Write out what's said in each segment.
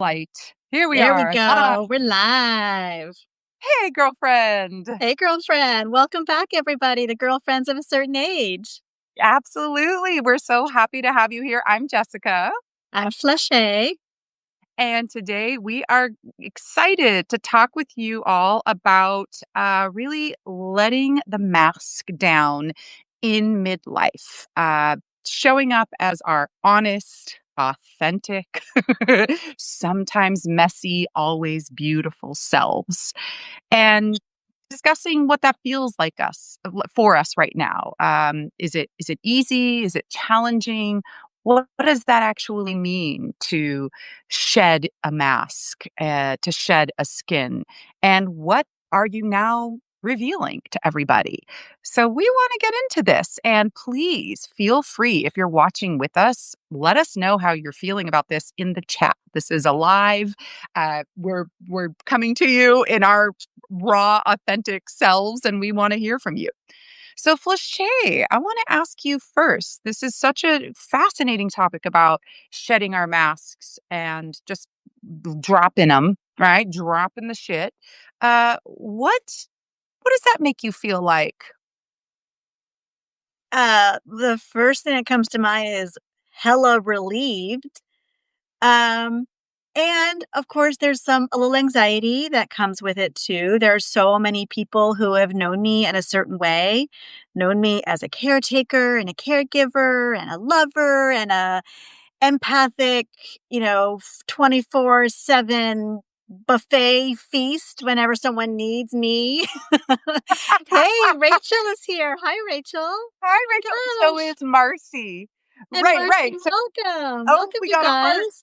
Light. Here we There we are. Hi. go. We're live. Hey, girlfriend. Hey, girlfriend. Welcome back, everybody, to Girlfriends of a Certain Age. Absolutely. We're so happy to have you here. I'm Jessica. I'm Fleshay. And today we are excited to talk with you all about really letting the mask down in midlife, showing up as our honest, authentic, sometimes messy, always beautiful selves. And discussing what that feels like for us right now. Is it easy? Is it challenging? What does that actually mean to shed a mask, to shed a skin? And what are you now revealing to everybody? So we want to get into this. And please feel free, if you're watching with us, let us know how you're feeling about this in the chat. This is a live. We're coming to you in our raw, authentic selves, and we want to hear from you. So, Flachet, I want to ask you first. This is such a fascinating topic about shedding our masks and just dropping them, right? Dropping the shit. What does that make you feel like? The first thing that comes to mind is hella relieved. Um, and of course, there's a little anxiety that comes with it too. There are so many people who have known me in a certain way, known me as a caretaker and a caregiver and a lover and a empathic, 24/7 buffet feast whenever someone needs me. Hey, Rachel is here. Hi, Rachel. Hi, My Rachel. So gosh. is Marcy. And Right, Marcy, right. So, welcome. oh, Welcome, we you got a heart. guys.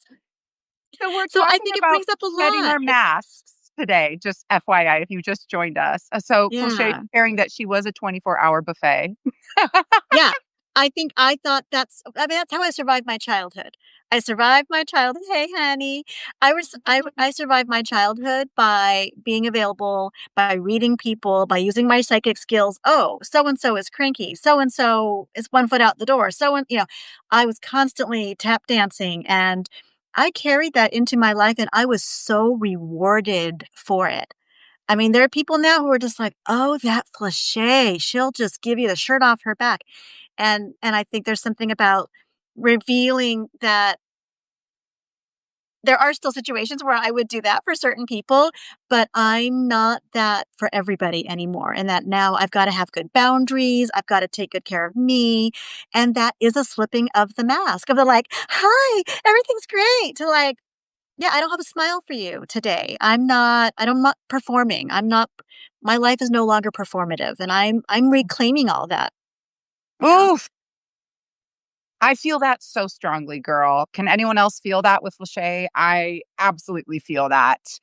So we're So I talking think it about brings up a shedding lot. our masks today, just FYI, if you just joined us. So Flachet Yeah. sharing that she was a 24-hour buffet. Yeah. I thought that's how I survived my childhood. I survived my childhood. Hey, honey. I survived my childhood by being available, by reading people, by using my psychic skills. Oh, so and so is cranky. So and so is 1 foot out the door. I was constantly tap dancing, and I carried that into my life, and I was so rewarded for it. I mean, there are people now who are just like, "Oh, that Flachet, she'll just give you the shirt off her back." And I think there's something about revealing that there are still situations where I would do that for certain people, but I'm not that for everybody anymore. And that now I've got to have good boundaries. I've got to take good care of me. And that is a slipping of the mask of the like, "Hi, everything's great," to like, "Yeah, I don't have a smile for you today. I'm not performing. My life is no longer performative." And I'm reclaiming all that, you know? Oof. I feel that so strongly, girl. Can anyone else feel that with Lachey? I absolutely feel that.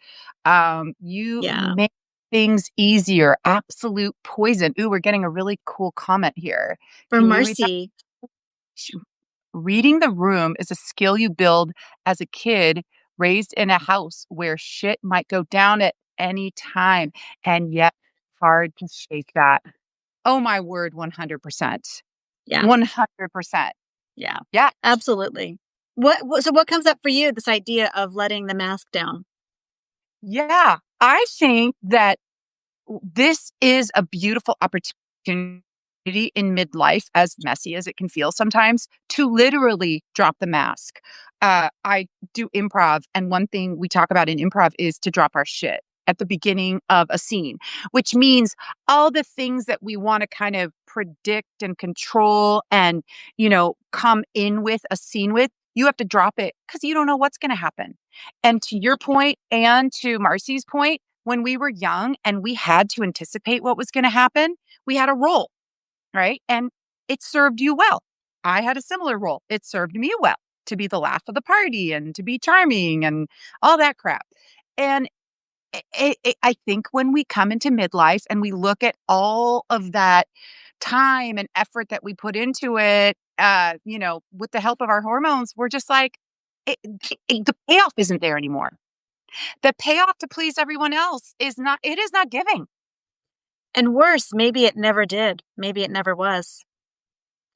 You Yeah. make things easier. Absolute poison. Ooh, we're getting a really cool comment here. For Can you read that? Marcy. Sh- Reading the room is a skill you build as a kid raised in a house where shit might go down at any time, and yet hard to shake that. Oh my word, 100%. Yeah. 100%. Yeah. Yeah. Absolutely. So what comes up for you, this idea of letting the mask down? Yeah. I think that this is a beautiful opportunity in midlife, as messy as it can feel sometimes, to literally drop the mask. I do improv, and one thing we talk about in improv is to drop our shit at the beginning of a scene, which means all the things that we want to kind of predict and control and, come in with a scene with, you have to drop it because you don't know what's going to happen. And to your point, and to Marcy's point, when we were young and we had to anticipate what was going to happen, we had a role, right? And it served you well. I had a similar role. It served me well to be the laugh of the party and to be charming and all that crap. And I think when we come into midlife and we look at all of that time and effort that we put into it, with the help of our hormones, we're just like, the payoff isn't there anymore. The payoff to please everyone else it is not giving. And worse, maybe it never did. Maybe it never was.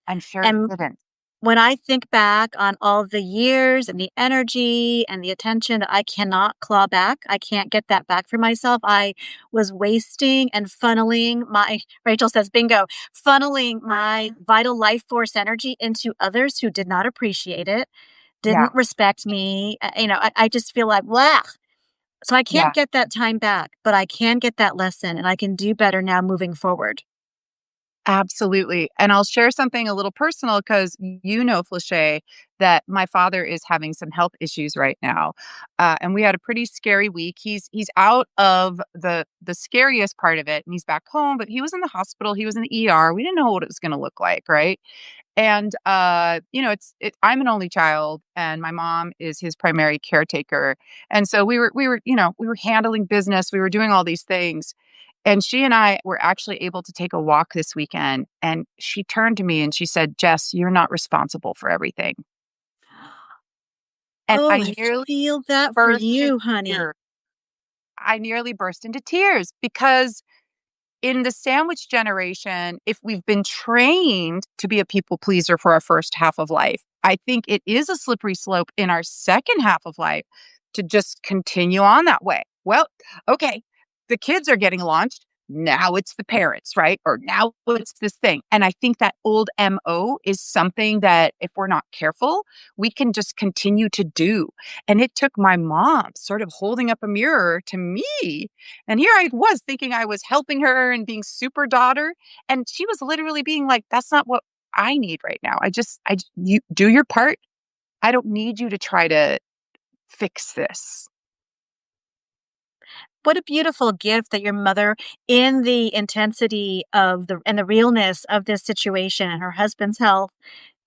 I'm sure it And didn't. when I think back on all the years and the energy and the attention that I cannot claw back, I can't get that back for myself. I was wasting and funneling my Rachel says, bingo, funneling my vital life force energy into others who did not appreciate it, Yeah. didn't respect me. I just feel like, blah. So I can't Yeah. get that time back, but I can get that lesson and I can do better now moving forward. Absolutely. And I'll share something a little personal because Felicia, that my father is having some health issues right now. And we had a pretty scary week. He's out of the scariest part of it and he's back home, but he was in the hospital. He was in the ER. We didn't know what it was going to look like, right? And I'm an only child and my mom is his primary caretaker. And so we were handling business, we were doing all these things. And she and I were actually able to take a walk this weekend. And she turned to me and she said, Jess, you're not responsible for everything. And Oh, I I nearly feel that for burst into you, honey. tears. I nearly burst into tears because in the sandwich generation, if we've been trained to be a people pleaser for our first half of life, I think it is a slippery slope in our second half of life to just continue on that way. Well, okay, the kids are getting launched. Now it's the parents, right? Or now it's this thing. And I think that old MO is something that if we're not careful, we can just continue to do. And it took my mom sort of holding up a mirror to me, and here I was thinking I was helping her and being super daughter. And she was literally being like, that's not what I need right now. You do your part. I don't need you to try to fix this. What a beautiful gift that your mother, in the intensity of the realness of this situation and her husband's health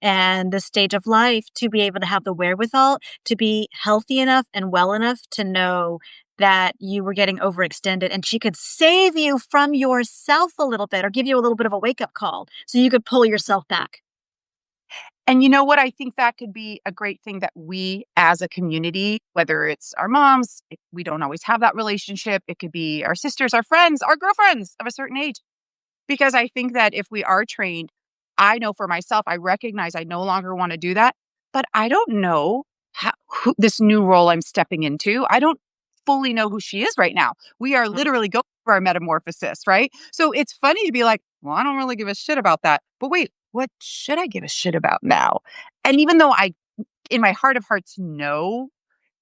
and the stage of life, to be able to have the wherewithal to be healthy enough and well enough to know that you were getting overextended and she could save you from yourself a little bit or give you a little bit of a wake up call so you could pull yourself back. And you know what? I think that could be a great thing that we as a community, whether it's our moms, if we don't always have that relationship, it could be our sisters, our friends, our girlfriends of a certain age. Because I think that if we are trained, I know for myself, I recognize I no longer want to do that, but I don't know this new role I'm stepping into. I don't fully know who she is right now. We are literally going for our metamorphosis, right? So it's funny to be like, well, I don't really give a shit about that. But wait, what should I give a shit about now? And even though I, in my heart of hearts, know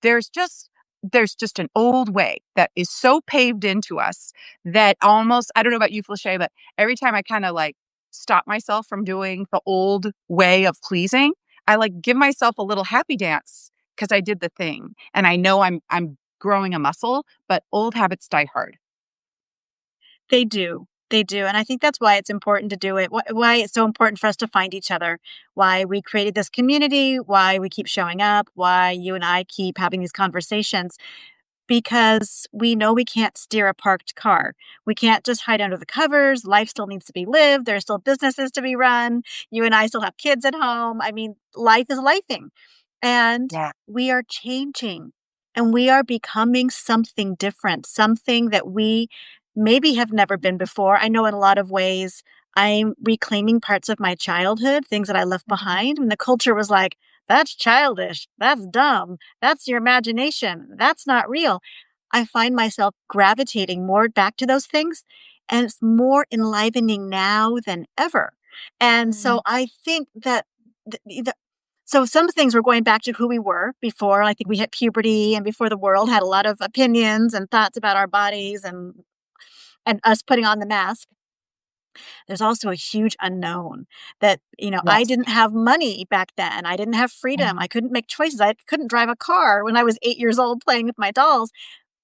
there's just there's just an old way that is so paved into us that almost I don't know about you, Felicia, but every time I kind of like stop myself from doing the old way of pleasing, I like give myself a little happy dance because I did the thing. And I know I'm growing a muscle, but old habits die hard. They do. They do. And I think that's why it's important to do it. Why it's so important for us to find each other, why we created this community, why we keep showing up, why you and I keep having these conversations, because we know we can't steer a parked car. We can't just hide under the covers. Life still needs to be lived. There are still businesses to be run. You and I still have kids at home. I mean, life is lifing. And Yeah. we are changing and we are becoming something different, something that we maybe have never been before. I know in a lot of ways I'm reclaiming parts of my childhood, things that I left Mhm. behind. And the culture was like, that's childish. That's dumb. That's your imagination. That's not real. I find myself gravitating more back to those things. And it's more enlivening now than ever. And Mm. so I think that so some things were going back to who we were before. I think we hit puberty and before the world had a lot of opinions and thoughts about our bodies and us putting on the mask. There's also a huge unknown that, I Yes. didn't have money back then. I didn't have freedom. Mhm. I couldn't make choices. I couldn't drive a car when I was 8 years old playing with my dolls.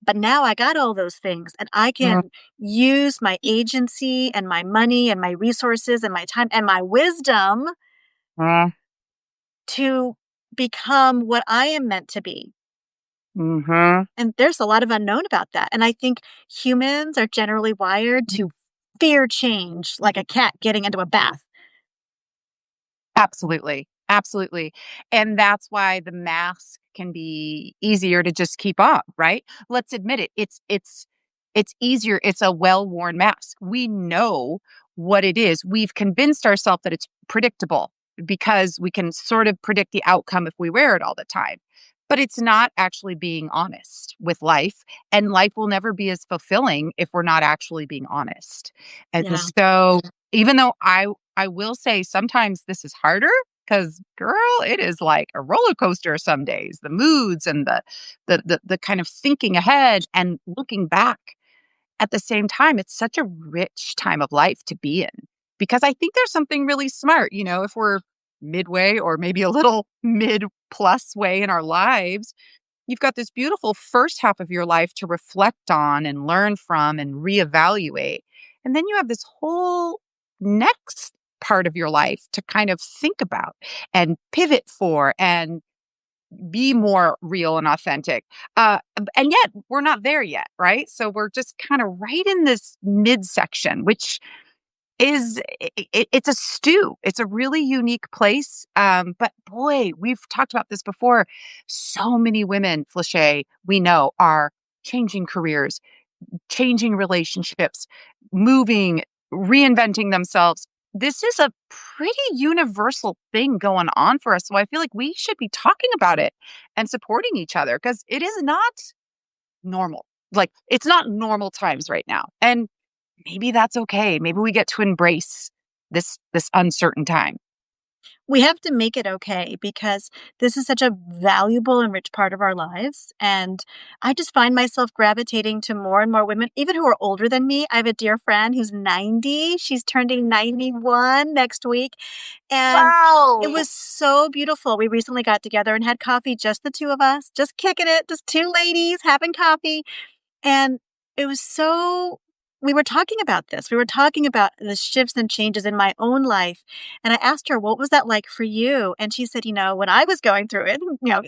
But now I got all those things and I Mhm. can use my agency and my money and my resources and my time and my wisdom to become what I am meant to be. Mhm. And there's a lot of unknown about that. And I think humans are generally wired to fear change like a cat getting into a bath. Absolutely. Absolutely. And that's why the mask can be easier to just keep on, right? Let's admit it. It's easier. It's a well-worn mask. We know what it is. We've convinced ourselves that it's predictable. because we can sort of predict the outcome if we wear it all the time. But it's not actually being honest with life. And life will never be as fulfilling if we're not actually being honest. And Yeah. so, even though I will say sometimes this is harder because, girl, it is like a roller coaster some days, the moods and the kind of thinking ahead and looking back. At the same time, it's such a rich time of life to be in because I think there's something really smart, if we're midway or maybe a little mid plus way in our lives, you've got this beautiful first half of your life to reflect on and learn from and reevaluate. And then you have this whole next part of your life to kind of think about and pivot for and be more real and authentic. And yet we're not there yet, right? So we're just kind of right in this midsection, which is it's a stew. It's a really unique place. But boy, we've talked about this before. So many women, Flachet, we know are changing careers, changing relationships, moving, reinventing themselves. This is a pretty universal thing going on for us. So I feel like we should be talking about it and supporting each other because it is not normal. Like, it's not normal times right now. And maybe that's okay. Maybe we get to embrace this uncertain time. We have to make it okay because this is such a valuable and rich part of our lives. And I just find myself gravitating to more and more women, even who are older than me. I have a dear friend who's 90. She's turning 91 next week. And it Wow. was so beautiful. We recently got together and had coffee, just the two of us, just kicking it, just two ladies having coffee. And it was so we were talking about this. We were talking about the shifts and changes in my own life. And I asked her, what was that like for you? And she said, when I was going through it,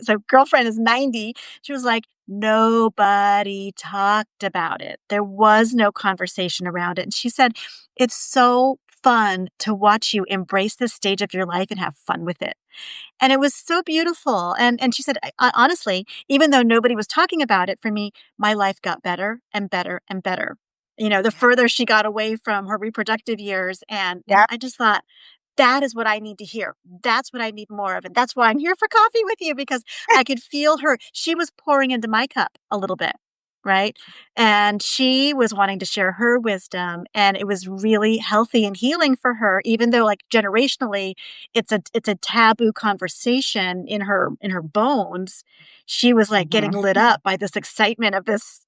so girlfriend is 90. She was like, nobody talked about it. There was no conversation around it. And she said, it's so fun to watch you embrace this stage of your life and have fun with it. And it was so beautiful, and she said, honestly, even though nobody was talking about it, for me, my life got better and better and better, the Yeah. further she got away from her reproductive years, and Yeah. I just thought, "That is what I need to hear. That's what I need more of, and that's why I'm here for coffee with you because I could feel her." She was pouring into my cup a little bit, right? And she was wanting to share her wisdom, and it was really healthy and healing for her, even though, like, generationally, it's a taboo conversation in her bones. She was, like, getting Mhm. lit up by this excitement of this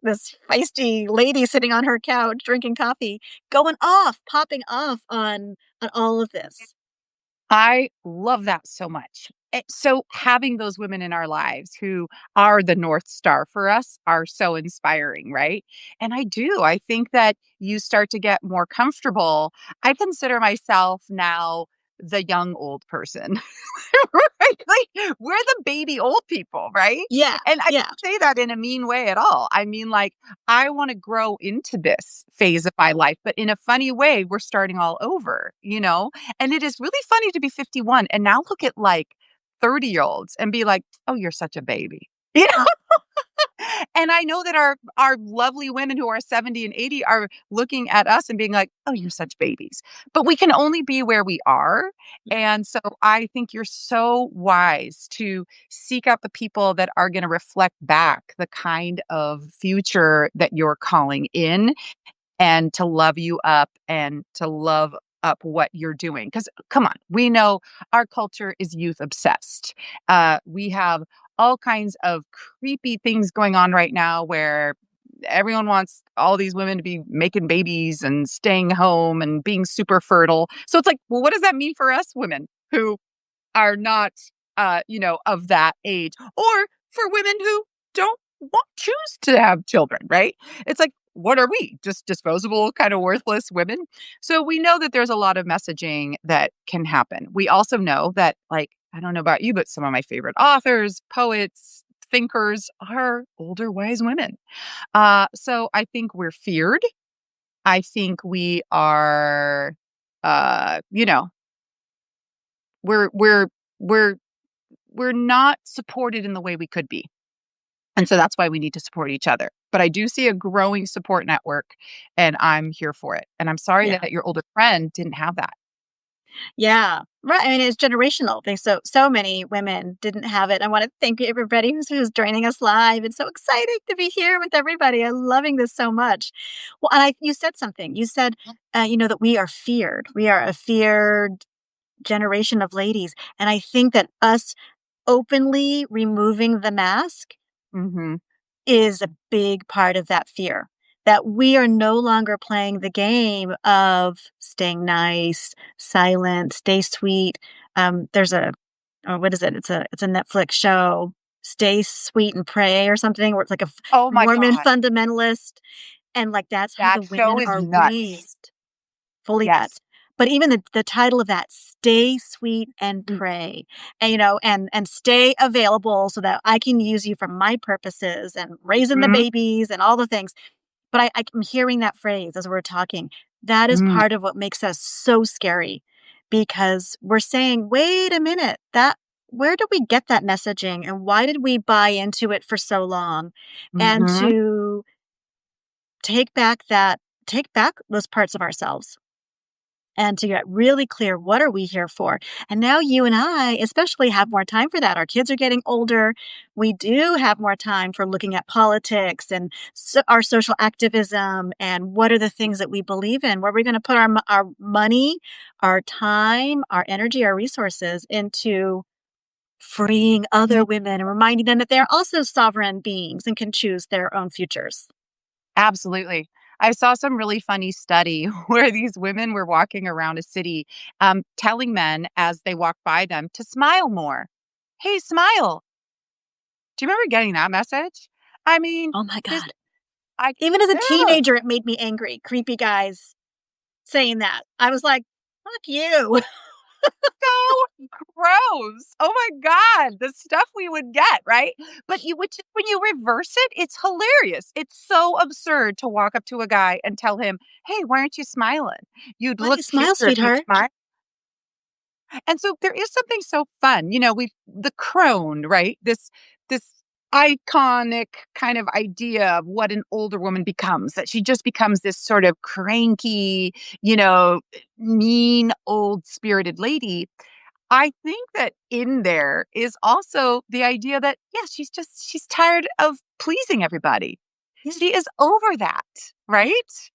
feisty lady sitting on her couch drinking coffee, going off, popping off on all of this. I love that so much. So having those women in our lives who are the North Star for us are so inspiring, right? And I do. I think that you start to get more comfortable. I consider myself now the young old person. Right? Like, we're the baby old people, right? Yeah, And I yeah. don't say that in a mean way at all. I mean, like, I want to grow into this phase of my life, but in a funny way, we're starting all over. And it is really funny to be 51 and now look at like 30-year-olds and be like, oh, you're such a baby. You know? And I know that our lovely women who are 70 and 80 are looking at us and being like, "Oh, you're such babies." But we can only be where we are. And so I think you're so wise to seek out the people that are going to reflect back the kind of future that you're calling in and to love you up and to love up what you're doing. Because come on, we know our culture is youth obsessed. We have all kinds of creepy things going on right now where everyone wants all these women to be making babies and staying home and being super fertile. So it's like, well, what does that mean for us women who are not, of that age, or for women who don't choose to have children, right? It's like, what are we? Just disposable, kind of worthless women? So we know that there's a lot of messaging that can happen. We also know that, like, I don't know about you, but some of my favorite authors, poets, thinkers are older, wise women. So I think we're feared. I think we are, uh, you know, we're we're we're we're not supported in the way we could be. And so that's why we need to support each other. But I do see a growing support network and I'm here for it. And I'm sorry Yeah. that your older friend didn't have that. Yeah. Right. I mean, it's generational. There's so many women didn't have it. I want to thank everybody who's joining us live. It's so exciting to be here with everybody. I'm loving this so much. Well, and you said something. You said, that we are feared. We are a feared generation of ladies. And I think that us openly removing the mask Mhm. is a big part of that fear. That we are no longer playing the game of staying nice, silent, stay sweet. There's a what is it? It's a Netflix show, Stay Sweet and Pray or something, where it's like a Oh my Mormon god. fundamentalist, and like that's how the That show women is are nuts. raised, fully Yes. nuts. But even the title of that, "Stay Sweet and Mm, Pray," and stay available so that I can use you for my purposes and raising the mhm, babies and all the things. But I'm hearing that phrase as we're talking. That is mm, part of what makes us so scary because we're saying, "Wait a minute, that where did we get that messaging and why did we buy into it for so long?" And mhm. to take back those parts of ourselves and to get really clear, what are we here for? And now you and I especially have more time for that. Our kids are getting older. We do have more time for looking at politics and our social activism and what are the things that we believe in, where we're going to put our money, our time, our energy, our resources into freeing other women and reminding them that they're also sovereign beings and can choose their own futures. Absolutely. I saw some really funny study where these women were walking around a city, telling men as they walk by them to smile more. Hey, smile. Do you remember getting that message? I mean, Oh my this God. I Even as a ugh, teenager, it made me angry. Creepy guys saying that. I was like, "Fuck you." so gross. Oh my god, the stuff we would get, right? But you which when you reverse it, it's hilarious. It's so absurd to walk up to a guy and tell him, "Hey, why aren't you smiling? You'd "Why don't look you smile, cuter if you sweetheart?" smile." And so there is something so fun, we the crone, right? This iconic kind of idea of what an older woman becomes, that she just becomes this sort of cranky, mean old spirited lady. I think that in there is also the idea that, yeah, she's tired of pleasing everybody. Yeah, She is over that, yeah, right?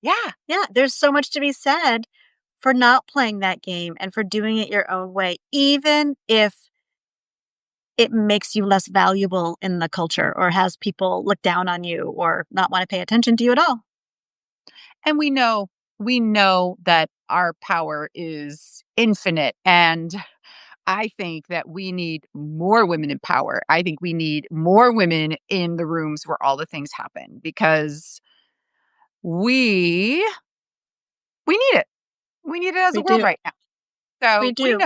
Yeah. yeah. There's so much to be said for not playing that game and for doing it your own way, even if it makes you less valuable in the culture or has people look down on you or not wanna pay attention to you at all. And we know that our power is infinite, and I think that we need more women in power. I think we need more women in the rooms where all the things happen because we we need it. We need it as a We world do. right now. We So do.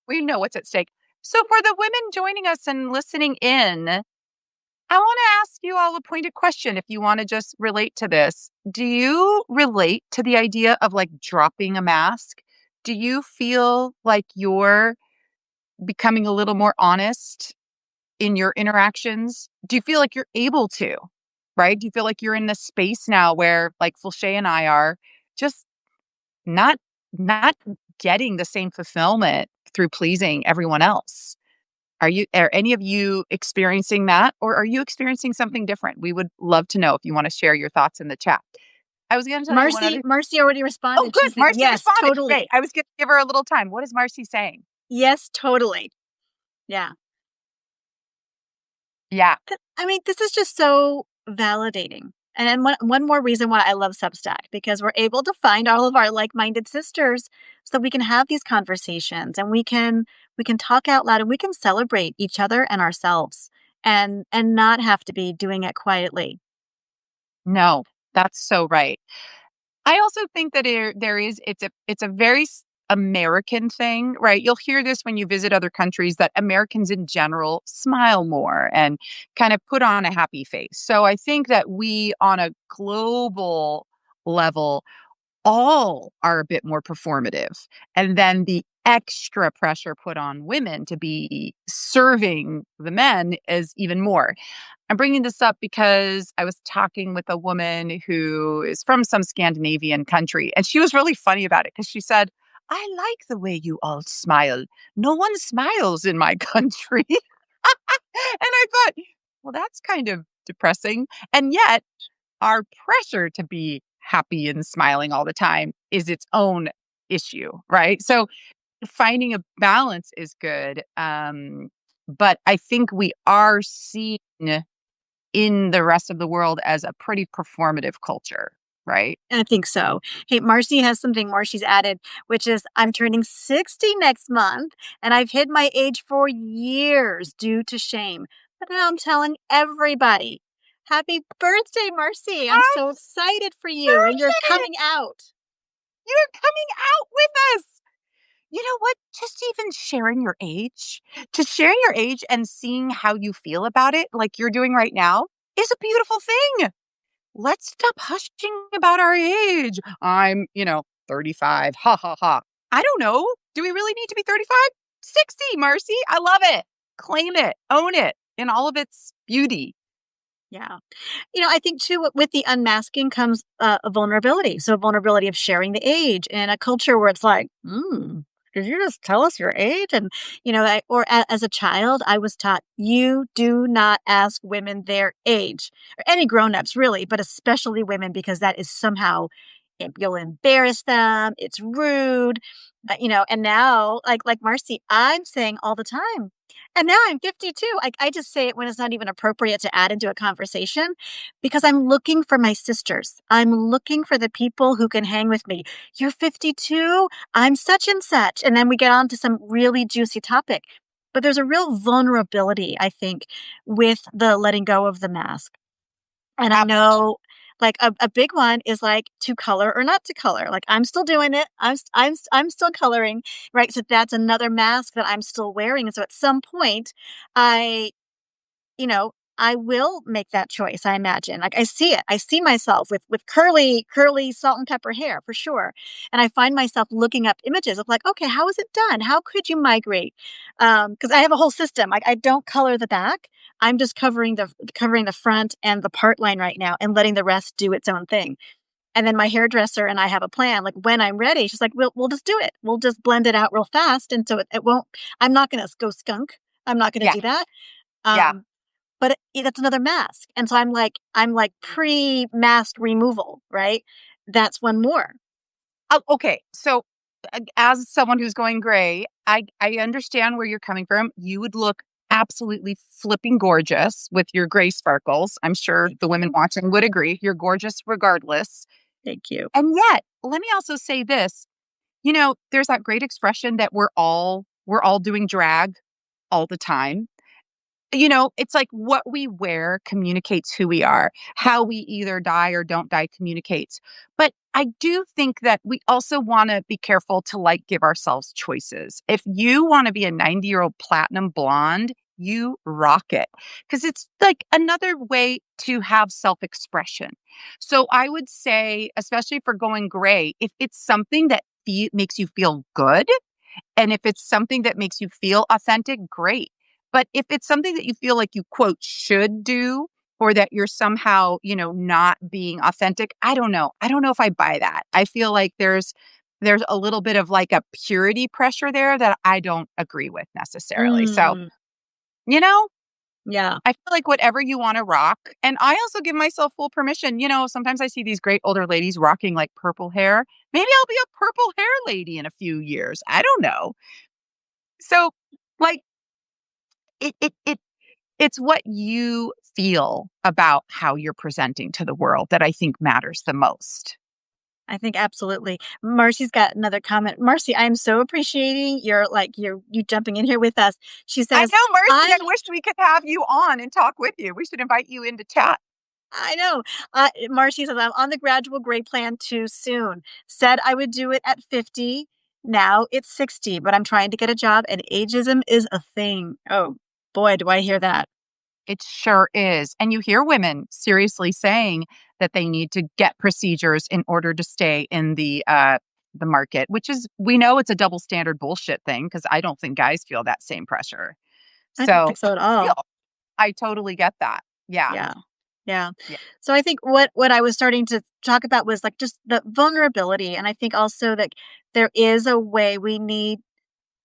we know what's at stake. So for the women joining us and listening in, I want to ask you all a pointed question if you want to just relate to this. Do you relate to the idea of like dropping a mask? Do you feel like you're becoming a little more honest in your interactions? Do you feel like you're able to? Right? Do you feel like you're in this space now where like Fulshay and I are just not not getting the same fulfillment through pleasing everyone else? Are any of you experiencing that, or are you experiencing something different? We would love to know if you wanna share your thoughts in the chat. I was gonna tell you one Marcy other. Marcy already Oh, responded. She good, said, Marcy "Yes, responded. Great. totally. I was gonna give her a little time. What is Marcy saying? Yes, totally." Yeah. Yeah. I mean, this is just so validating. And then one more reason why I love Substack, because we're able to find all of our like-minded sisters so that we can have these conversations and we can talk out loud and we can celebrate each other and ourselves and not have to be doing it quietly. No, that's so right. I also think that there is it's a very American thing, right? You'll hear this when you visit other countries that Americans in general smile more and kind of put on a happy face. So I think that we on a global level all are a bit more performative. And then the extra pressure put on women to be serving the men is even more. I'm bringing this up because I was talking with a woman who is from some Scandinavian country, and she was really funny about it because she said, I like the way you all smile. No one smiles in my country. And I thought, well, that's kind of depressing. And yet, our pressure to be happy and smiling all the time is its own issue, right? So, finding a balance is good. But I think we are seen in the rest of the world as a pretty performative culture, right? I think so. Hey, Marcy has something more she's added, which is I'm turning 60 next month, and I've hid my age for years due to shame. But now I'm telling everybody. Happy birthday, Marcy. I'm Happy so excited for you, and you're birthday! coming out. You're coming out with us. You know what? Just even sharing your age, just sharing your age and seeing how you feel about it, like you're doing right now, is a beautiful thing. Let's stop hushing about our age. I'm, 35. Ha ha ha. I don't know. Do we really need to be 35? 60, Marcy. I love it. Claim it, own it in all of its beauty. Yeah. I think too with the unmasking comes a vulnerability. So, vulnerability of sharing the age in a culture where it's like, did you just tell us your age? And as a child, I was taught you do not ask women their age, or any grown-ups really, but especially women because that is somehow you'll embarrass them. It's rude, And now, like Marcy, I'm saying all the time. And now I'm 52. I just say it when it's not even appropriate to add into a conversation because I'm looking for my sisters. I'm looking for the people who can hang with me. You're 52. I'm such and such. And then we get on to some really juicy topic. But there's a real vulnerability, I think, with the letting go of the mask. And I know like a big one is like to color or not to color. Like I'm still doing it. I'm still coloring, right? So that's another mask that I'm still wearing. And so at some point, I you know, I will make that choice, I imagine. Like I see it. I see myself with curly salt and pepper hair for sure. And I find myself looking up images of like, okay, how is it done? How could you migrate? Because I have a whole system. Like I don't color the back. I'm just covering the front and the part line right now and letting the rest do its own thing. And then my hairdresser and I have a plan. Like when I'm ready, she's like, we'll just do it. We'll just blend it out real fast. And so it won't, I'm not gonna go skunk. I'm not gonna Yeah. do that. Yeah. Um, but that's another mask, and so I'm like pre-mask removal, right? That's one more. Oh, okay. So, as someone who's going gray, I understand where you're coming from. You would look absolutely flipping gorgeous with your gray sparkles. I'm sure Thank the women you. watching would agree. You're gorgeous regardless. Thank you. And yet, let me also say this. There's that great expression that we're all doing drag all the time. It's like what we wear communicates who we are. How we either die or don't die communicates. But I do think that we also want to be careful to give ourselves choices. If you want to be a 90-year-old platinum blonde, you rock it because it's like another way to have self expression. So I would say, especially for going gray, if it's something that makes you feel good, and if it's something that makes you feel authentic, great. But if it's something that you feel like you quote should do or that you're somehow, not being authentic, I don't know. I don't know if I buy that. I feel like there's a little bit of like a purity pressure there that I don't agree with necessarily. So, Mm, you know, yeah. I feel like whatever you want to rock. And I also give myself full permission. Sometimes I see these great older ladies rocking like purple hair. Maybe I'll be a purple hair lady in a few years. I don't know. So, like, it's what you feel about how you're presenting to the world that I think matters the most. I think absolutely. Marcy's got another comment. Marcy, I am so appreciating you jumping in here with us. She I says, know, Mercy. I I wish we could have you on and talk with you. We should invite you in to chat. I know. Marcy says, I'm on the gradual gray plan too soon. Said I would do it at 50. Now it's 60, but I'm trying to get a job and ageism is a thing. Oh boy, do I hear that. It sure is. And you hear women seriously saying that they need to get procedures in order to stay in the market, which is we know it's a double standard bullshit thing because I don't think guys feel that same pressure. I don't So think so at real. all. I totally get that. Yeah. Yeah. Yeah. Yeah. So I think what I was starting to talk about was like just the vulnerability. And I think also that there is a way we need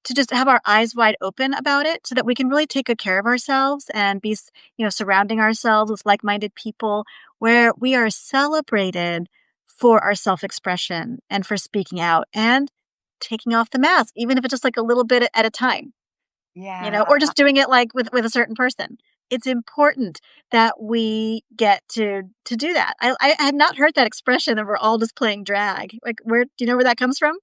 to just have our eyes wide open about it so that we can really take good care of ourselves and be, surrounding ourselves with like-minded people where we are celebrated for our self-expression and for speaking out and taking off the mask, even if it's just like a little bit at a time, or Yeah. just doing it like with a certain person. It's important that we get to do that. I had not heard that expression that we're all just playing drag. Like, where do you know where that comes from?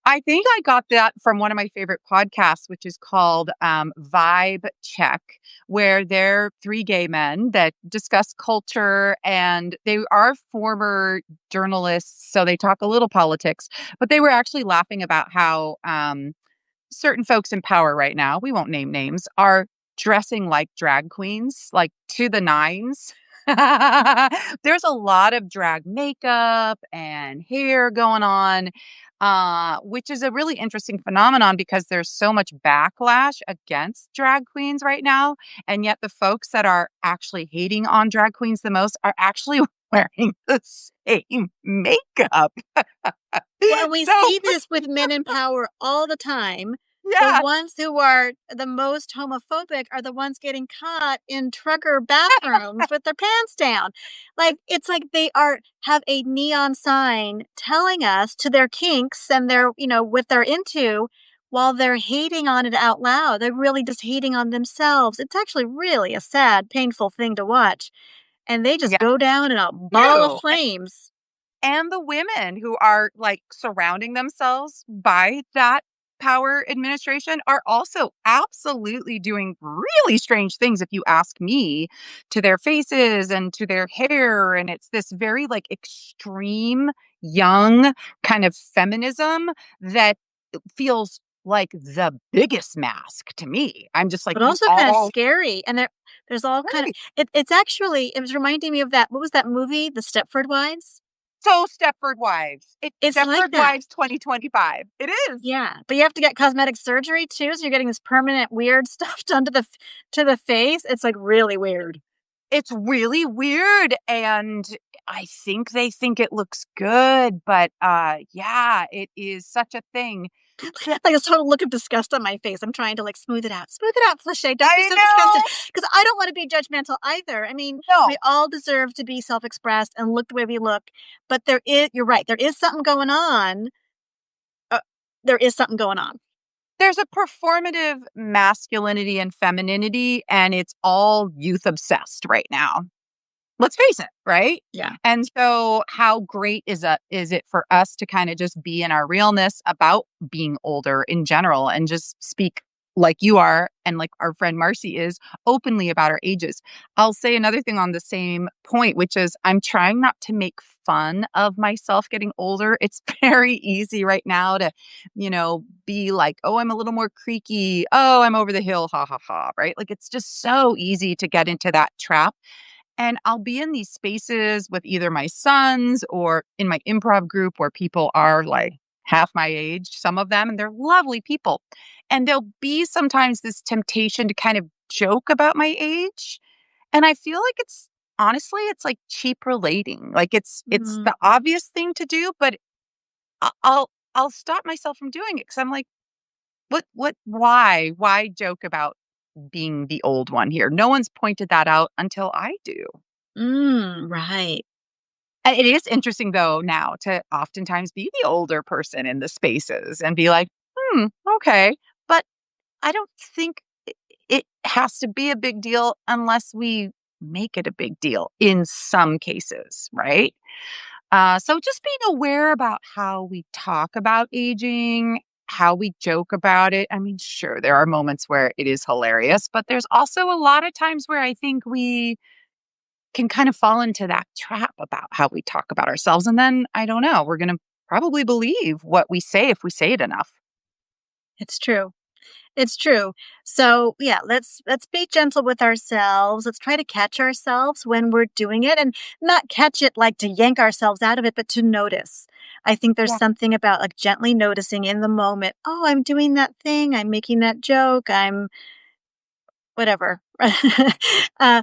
I think I got that from one of my favorite podcasts, which is called Vibe Check, where they're three gay men that discuss culture, and they are former journalists, so they talk a little politics, but they were actually laughing about how certain folks in power right now, we won't name names, are dressing like drag queens, like to the nines. There's a lot of drag makeup and hair going on, which is a really interesting phenomenon because there's so much backlash against drag queens right now. And yet, the folks that are actually hating on drag queens the most are actually wearing the same makeup. Well, and we So, see this with men in power all the time. The yeah, ones who are the most homophobic are the ones getting caught in trucker bathrooms with their pants down. Like, it's like they are have a neon sign telling us to their kinks and their, what they're into while they're hating on it out loud. They're really just hating on themselves. It's actually really a sad, painful thing to watch. And they just yeah, go down in a ball of true. flames. And the women who are, like, surrounding themselves by that power administration are also absolutely doing really strange things, if you ask me, to their faces and to their hair, and it's this very, like, extreme, young kind of feminism that feels like the biggest mask to me. I'm just like, But "You also kinda all" scary, and there's all kinda Right. it was reminding me of that what was that movie? The Stepford Wives? So Stepford Wives. It's It's like Stepford that. Wives 2025. It is. Yeah, but you have to get cosmetic surgery too, so you're getting this permanent weird stuff done to the face. It's, like, really weird. It's really weird, and I think they think it looks good, but, yeah, it is such a thing. Like, a total look of disgust on my face. I'm trying to, like, smooth it out. Smooth it out, Fleshay, don't be I so disgusted, know! because I don't wanna be judgmental either. I mean, we No, all deserve to be self-expressed and look the way we look, but you're right, there is something going on. Uh, there is something going on. there's a performative masculinity and femininity, and it's all youth obsessed right now. Let's face it, right? Yeah. And so how great is it for us to kind of just be in our realness about being older in general and just speak like you are and like our friend Marcy is openly about our ages. I'll say another thing on the same point, which is I'm trying not to make fun of myself getting older. It's very easy right now to, be like, oh, I'm a little more creaky. Oh, I'm over the hill. Ha ha ha. Right. Like it's just so easy to get into that trap, and I'll be in these spaces with either my sons or in my improv group where people are like half my age, some of them, and they're lovely people. And there'll be sometimes this temptation to kind of joke about my age. And I feel like it's like cheap relating. Like it's Mm, the obvious thing to do, but I'll stop myself from doing it because I'm like, why joke about being the old one here? No one's pointed that out until I do. right. It is interesting though now to oftentimes be the older person in the spaces and be like, okay. But I don't think it has to be a big deal unless we make it a big deal in some cases, right? So just being aware about how we talk about aging, how we joke about it. I mean, sure, there are moments where it is hilarious, but there's also a lot of times where I think we can kind of fall into that trap about how we talk about ourselves. And then I don't know, we're going to probably believe what we say if we say it enough. It's true. It's true. So, yeah, let's be gentle with ourselves. Let's try to catch ourselves when we're doing it and not catch it like to yank ourselves out of it, but to notice. I think there's Yeah. something about like gently noticing in the moment, oh, I'm doing that thing, I'm making that joke, I'm whatever. I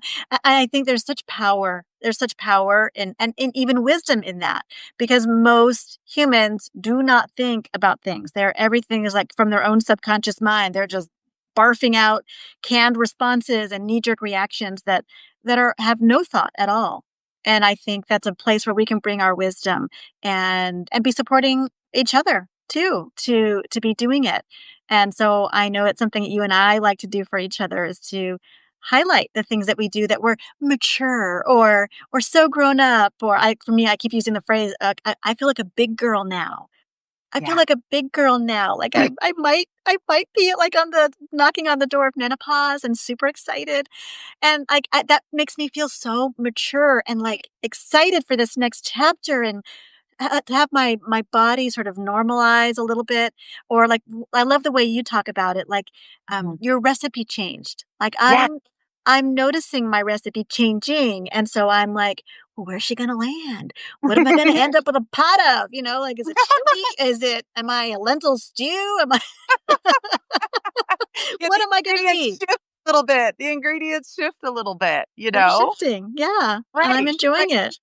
think there's such power. There's such power and even wisdom in that because most humans do not think about things. Everything is like from their own subconscious mind. They're just barfing out canned responses and knee-jerk reactions that are have no thought at all. And I think that's a place where we can bring our wisdom and be supporting each other too to be doing it. And so I know it's something that you and I like to do for each other is to highlight the things that we do that we're mature or so grown up or I for me I keep using the phrase I feel like a big girl now. I feel Yeah. like a big girl now. Like I might be like on the knocking on the door of menopause and super excited. And like that makes me feel so mature and like excited for this next chapter and to have my body sort of normalize a little bit or like I love the way you talk about it like Mhm. your recipe changed like Yeah. I'm noticing my recipe changing and so I'm like well, where's she gonna land, what am I gonna end up with a pot of, like is it chili, am I a lentil stew, am I Yeah, what the am I gonna ingredients be? shift a little bit. The ingredients shift a little bit, you They're know? shifting, yeah, and I'm Right. enjoying Right. it.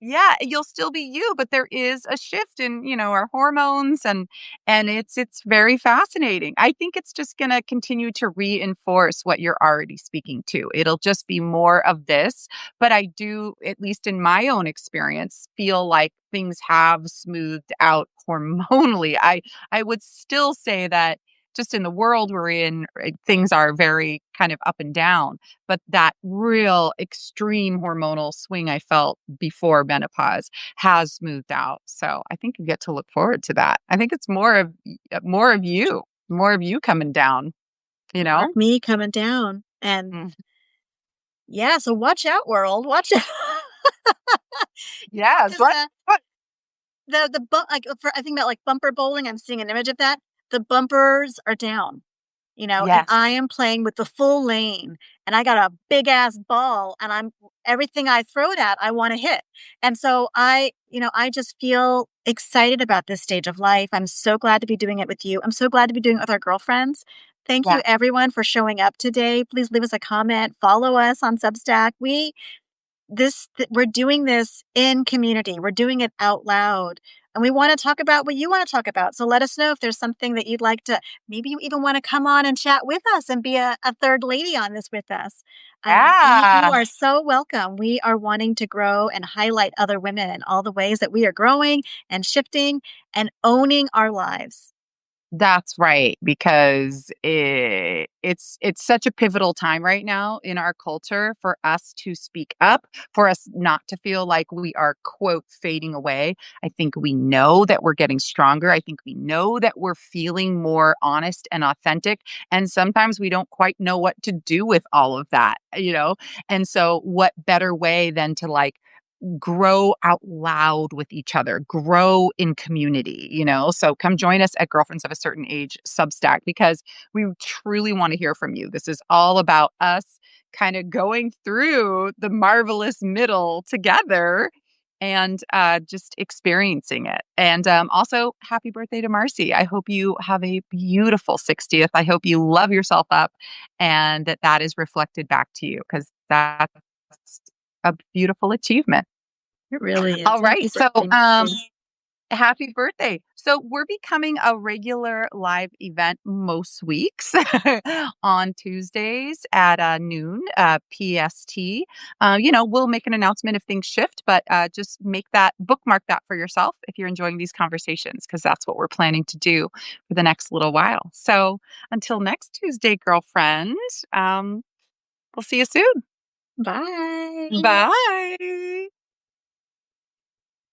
Yeah, you'll still be you, but there is a shift in, our hormones and it's very fascinating. I think it's just going to continue to reinforce what you're already speaking to. It'll just be more of this, but I do at least in my own experience feel like things have smoothed out hormonally. I would still say that just in the world we're in, things are very kind of up and down, but that real extreme hormonal swing I felt before menopause has smoothed out. So I think you get to look forward to that. I think it's more of you coming down, you More know? of me coming down and Mm. yeah, so watch out world, watch out. Yes. 'Cause, What? the bu like, for I think about, like, bumper bowling, I'm seeing an image of that. The bumpers are down, and Yes. I am playing with the full lane, and I got a big ass ball, and I'm everything I throw it at, I wanna hit. And so I just feel excited about this stage of life. I'm so glad to be doing it with you. I'm so glad to be doing it with our girlfriends. Thank you, Yeah. everyone, for showing up today. Please leave us a comment, follow us on Substack. We're doing this in community. We're doing it out loud. And we want to talk about what you want to talk about. So let us know if there's something that you'd like to, maybe you even want to come on and chat with us and be a third lady on this with us. You Yeah. are so welcome. We are wanting to grow and highlight other women and all the ways that we are growing and shifting and owning our lives. That's right, because it's such a pivotal time right now in our culture for us to speak up, for us not to feel like we are, quote, fading away. I think we know that we're getting stronger. I think we know that we're feeling more honest and authentic. And sometimes we don't quite know what to do with all of that? And so, what better way than to grow out loud with each other, grow in community? So come join us at Girlfriends of a Certain Age Substack because we truly want to hear from you. This is all about us kind of going through the marvelous middle together and just experiencing it. And also, happy birthday to Marcy. I hope you have a beautiful 60th. I hope you love yourself up and that is reflected back to you because that's a beautiful achievement. It really is. All right. Happy So, birthday, Marcy. happy birthday. So, we're becoming a regular live event most weeks on Tuesdays at noon PST. We'll make an announcement if things shift, but just bookmark that for yourself if you're enjoying these conversations, because that's what we're planning to do for the next little while. So, until next Tuesday, girlfriend, we'll see you soon. Bye. Bye.